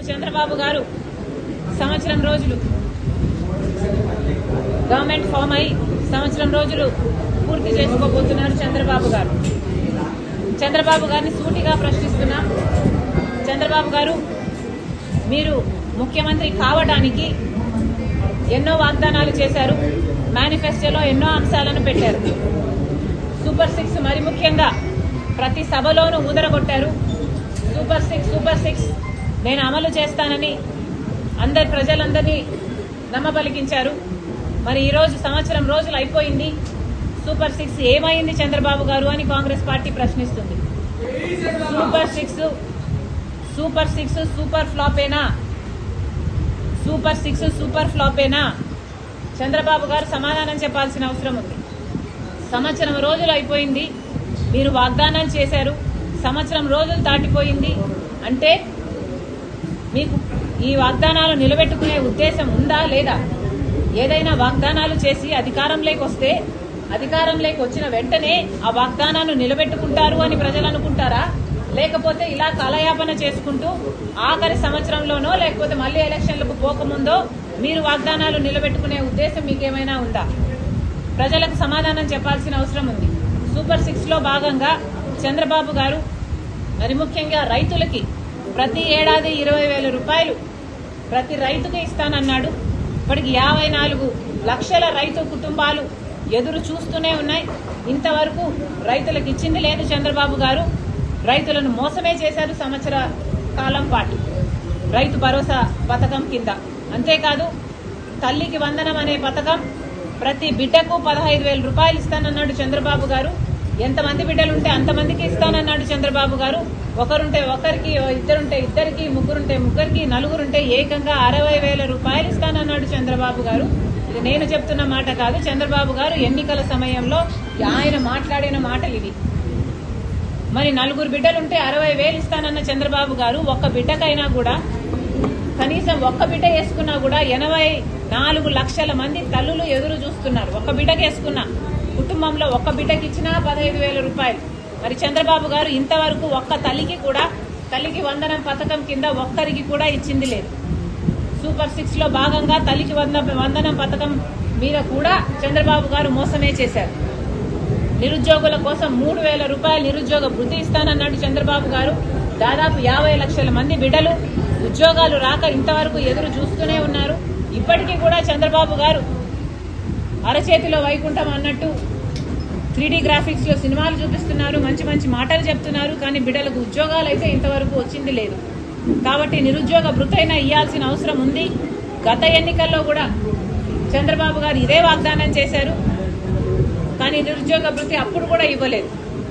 రేపు చంద్రబాబు గారు సంవత్సరం రోజులు గవర్నమెంట్ ఫామ్ అయి సంవత్సరం రోజులు పూర్తి చేసుకోబోతున్నారు చంద్రబాబు గారు. చంద్రబాబు గారిని సూటిగా ప్రశ్నిస్తున్నాం. చంద్రబాబు గారు, మీరు ముఖ్యమంత్రి కావడానికి ఎన్నో వాగ్దానాలు చేశారు. మేనిఫెస్టోలో ఎన్నో అంశాలను పెట్టారు. సూపర్ 6 మరి ముఖ్యంగా ప్రతి సభలోనూ ఊదరగొట్టారు. సూపర్ సిక్స్ నేను అమలు చేస్తానని ప్రజలందరినీ నమ్మబలికించారు. మరి ఈరోజు సంవత్సరం రోజులు అయిపోయింది. సూపర్ 6 ఏమైంది చంద్రబాబు గారు అని కాంగ్రెస్ పార్టీ ప్రశ్నిస్తుంది. సూపర్ సిక్స్ సూపర్ ఫ్లాపేనా? సూపర్ ఫ్లాపేనా? చంద్రబాబు గారు సమాధానం చెప్పాల్సిన అవసరం ఉంది. సంవత్సరం రోజులు అయిపోయింది. మీరు వాగ్దానాలు చేశారు. సంవత్సరం రోజులు దాటిపోయింది. అంటే మీకు ఈ వాగ్దానాలు నిలబెట్టుకునే ఉద్దేశం ఉందా లేదా? ఏదైనా వాగ్దానాలు చేసి అధికారంలోకి వచ్చిన వెంటనే ఆ వాగ్దానాన్ని నిలబెట్టుకుంటారు అని ప్రజలు అనుకుంటారా? లేకపోతే ఇలా కాలయాపన చేసుకుంటూ ఆఖరి సంవత్సరంలోనో లేకపోతే మళ్లీ ఎలక్షన్లకు పోకముందో మీరు వాగ్దానాలు నిలబెట్టుకునే ఉద్దేశం మీకేమైనా ఉందా? ప్రజలకు సమాధానం చెప్పాల్సిన అవసరం ఉంది. సూపర్ 6లో భాగంగా చంద్రబాబు గారు మరి ముఖ్యంగా రైతులకి ప్రతి ఏడాది 20,000 రూపాయలు ప్రతి రైతుకి ఇస్తానన్నాడు. ఇప్పటికి 54 లక్షల రైతు కుటుంబాలు ఎదురు చూస్తూనే ఉన్నాయి. ఇంతవరకు రైతులకు ఇచ్చింది లేదు చంద్రబాబు గారు. రైతులను మోసమే చేశారు సంవత్సర కాలం పాటు రైతు భరోసా పథకం కింద. అంతేకాదు తల్లికి వందనం అనే పథకం ప్రతి బిడ్డకు 15,000 రూపాయలు ఇస్తానన్నాడు చంద్రబాబు గారు. ఎంతమంది బిడ్డలుంటే అంతమందికి ఇస్తానన్నాడు చంద్రబాబు గారు. ఒకరుంటే ఒకరికి, ఇద్దరుంటే ఇద్దరికి, ముగ్గురుంటే ముగ్గురికి, నలుగురుంటే ఏకంగా 60,000 రూపాయలు ఇస్తానన్నాడు చంద్రబాబు గారు. ఇది నేను చెప్తున్న మాట కాదు. చంద్రబాబు గారు ఎన్నికల సమయంలో ఆయన మాట్లాడిన మాటలు ఇవి. మరి నలుగురు బిడ్డలుంటే 60,000 ఇస్తానన్న చంద్రబాబు గారు ఒక్క బిడ్డకైనా కూడా కనీసం ఒక్క బిడ్డ వేసుకున్నా కూడా 84 లక్షల మంది తల్లులు ఎదురు చూస్తున్నారు. ఒక్క బిడ్డకి వేసుకున్నా కుటుంబంలో ఒక్క బిడ్డకి ఇచ్చినా 15,000 రూపాయలు. మరి చంద్రబాబు గారు ఇంతవరకు ఒక్క తల్లికి వందనం పథకం కింద ఒక్కరికి కూడా ఇచ్చింది లేదు. సూపర్ 6లో భాగంగా తల్లికి వందనం పథకం మీద కూడా చంద్రబాబు గారు మోసమే చేశారు. నిరుద్యోగుల కోసం 3,000 రూపాయలు నిరుద్యోగ వృత్తి ఇస్తానన్నాడు చంద్రబాబు గారు. దాదాపు 50 లక్షల మంది బిడ్డలు ఉద్యోగాలు రాక ఇంతవరకు ఎదురు చూస్తూనే ఉన్నారు. ఇప్పటికీ కూడా చంద్రబాబు గారు అరచేతిలో వైకుంఠం అన్నట్టు 3D గ్రాఫిక్స్ లో సినిమాలు చూపిస్తున్నారు, మంచి మంచి మాటలు చెప్తున్నారు. కానీ బిడ్డలకు ఉద్యోగాలు అయితే ఇంతవరకు వచ్చింది లేదు. కాబట్టి నిరుద్యోగ భృతైనా ఇవ్వాల్సిన అవసరం ఉంది. గత ఎన్నికల్లో కూడా చంద్రబాబు గారు ఇదే వాగ్దానం చేశారు. కానీ నిరుద్యోగ భృతి అప్పుడు కూడా ఇవ్వలేదు.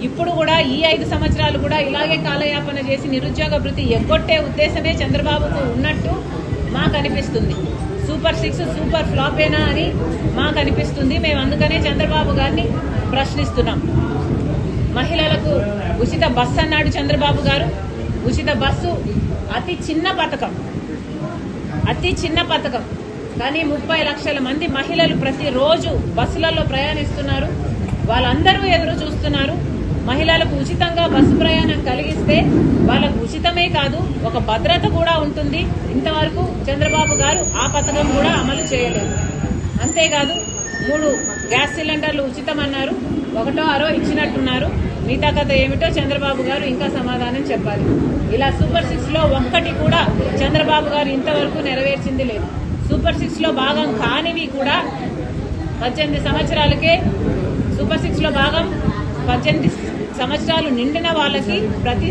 ఇప్పుడు కూడా ఈ 5 సంవత్సరాలు కూడా ఇలాగే కాలయాపన చేసి నిరుద్యోగ భృతి ఎగ్గొట్టే ఉద్దేశమే చంద్రబాబుకు ఉన్నట్టు మాకు అనిపిస్తుంది. సూపర్ 6 సూపర్ ఫ్లాపేనా అని మాకు అనిపిస్తుంది. మేము అందుకనే చంద్రబాబు గారిని ప్రశ్నిస్తున్నాం. మహిళలకు ఉచిత బస్సు అన్నాడు చంద్రబాబు గారు. ఉచిత బస్సు అతి చిన్న పథకం. కానీ 30 లక్షల మంది మహిళలు ప్రతిరోజు బస్సులలో ప్రయాణిస్తున్నారు. వాళ్ళందరూ ఎదురు చూస్తున్నారు. మహిళలకు ఉచితంగా బస్సు ప్రయాణం కలిగిస్తే వాళ్ళకు ఉచితమే కాదు, ఒక భద్రత కూడా ఉంటుంది. ఇంతవరకు చంద్రబాబు గారు ఆ పథకం కూడా అమలు చేయలేదు. అంతేకాదు 3 గ్యాస్ సిలిండర్లు ఉచితమన్నారు. 1/6 ఇచ్చినట్టున్నారు. మిగతా కథ ఏమిటో చంద్రబాబు గారు ఇంకా సమాధానం చెప్పాలి. ఇలా సూపర్ 6లో ఒక్కటి కూడా చంద్రబాబు గారు ఇంతవరకు నెరవేర్చింది లేదు. సూపర్ 6లో భాగం కానివి కూడా 18 సంవత్సరాలకే సూపర్ 6లో భాగం 18 సంవత్సరాలు నిండిన వాళ్ళకి ప్రతి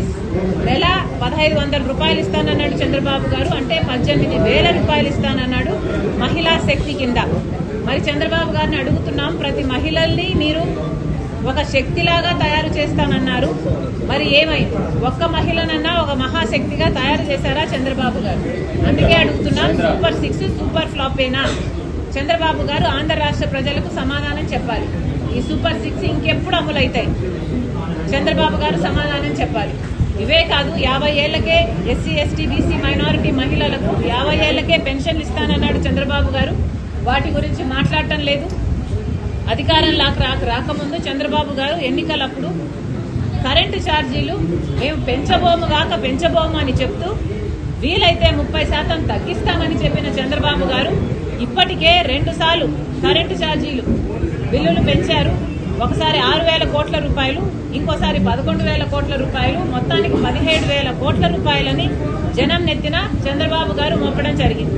నెల 1,500 రూపాయలు ఇస్తానన్నాడు చంద్రబాబు గారు. అంటే 18,000 రూపాయలు ఇస్తానన్నాడు మహిళా శక్తి కింద. మరి చంద్రబాబు గారిని అడుగుతున్నాం, ప్రతి మహిళల్ని మీరు ఒక శక్తిలాగా తయారు చేస్తానన్నారు. మరి ఏమైంది? ఒక్క మహిళనన్నా ఒక మహాశక్తిగా తయారు చేశారా చంద్రబాబు గారు? అందుకే అడుగుతున్నాం, సూపర్ 6 సూపర్ ఫ్లాపేనా? చంద్రబాబు గారు ఆంధ్ర రాష్ట్ర ప్రజలకు సమాధానం చెప్పాలి. ఈ సూపర్ 6 ఇంకెప్పుడు అమలవుతాయి? చంద్రబాబు గారు సమాధానం చెప్పాలి. ఇవే కాదు, 50 ఏళ్లకే ఎస్సీ ఎస్టీ బీసీ మైనారిటీ మహిళలకు 50 ఏళ్లకే పెన్షన్లు ఇస్తానన్నాడు చంద్రబాబు గారు. వాటి గురించి మాట్లాడటం లేదు. అధికారం రాకముందు చంద్రబాబు గారు ఎన్నికలప్పుడు కరెంటు ఛార్జీలు మేము పెంచబోము అని చెప్తూ వీలైతే 30% తగ్గిస్తామని చెప్పిన చంద్రబాబు గారు ఇప్పటికే 2 సార్లు కరెంటు ఛార్జీలు బిల్లులు పెంచారు. ఒకసారి 6,000 కోట్ల రూపాయలు, ఇంకోసారి 11,000 కోట్ల రూపాయలు, మొత్తానికి 17,000 కోట్ల రూపాయలని జనం నెత్తిన చంద్రబాబు గారు మోపడం జరిగింది.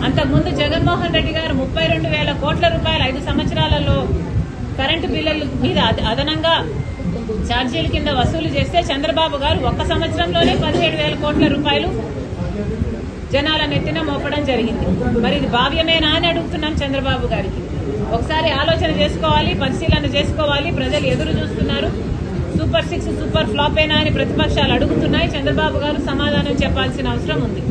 అంతకుముందు జగన్మోహన్ రెడ్డి గారు 32,000 కోట్ల రూపాయలు 5 సంవత్సరాలలో కరెంటు బిల్లుల మీద అదనంగా ఛార్జీల కింద వసూలు చేస్తే చంద్రబాబు గారు 1 సంవత్సరంలోనే 17,000 కోట్ల రూపాయలు జనాల నెత్తిన మోపడం జరిగింది. మరి ఇది భావ్యమేనా అని అడుగుతున్నాం చంద్రబాబు గారికి. ఒకసారి ఆలోచన చేసుకోవాలి, పరిశీలన చేసుకోవాలి. ప్రజలు ఎదురు చూస్తున్నారు. సూపర్ 6 సూపర్ ఫ్లాపేనా అని ప్రతిపక్షాలు అడుగుతున్నాయి. చంద్రబాబు గారు సమాధానం చెప్పాల్సిన అవసరం ఉంది.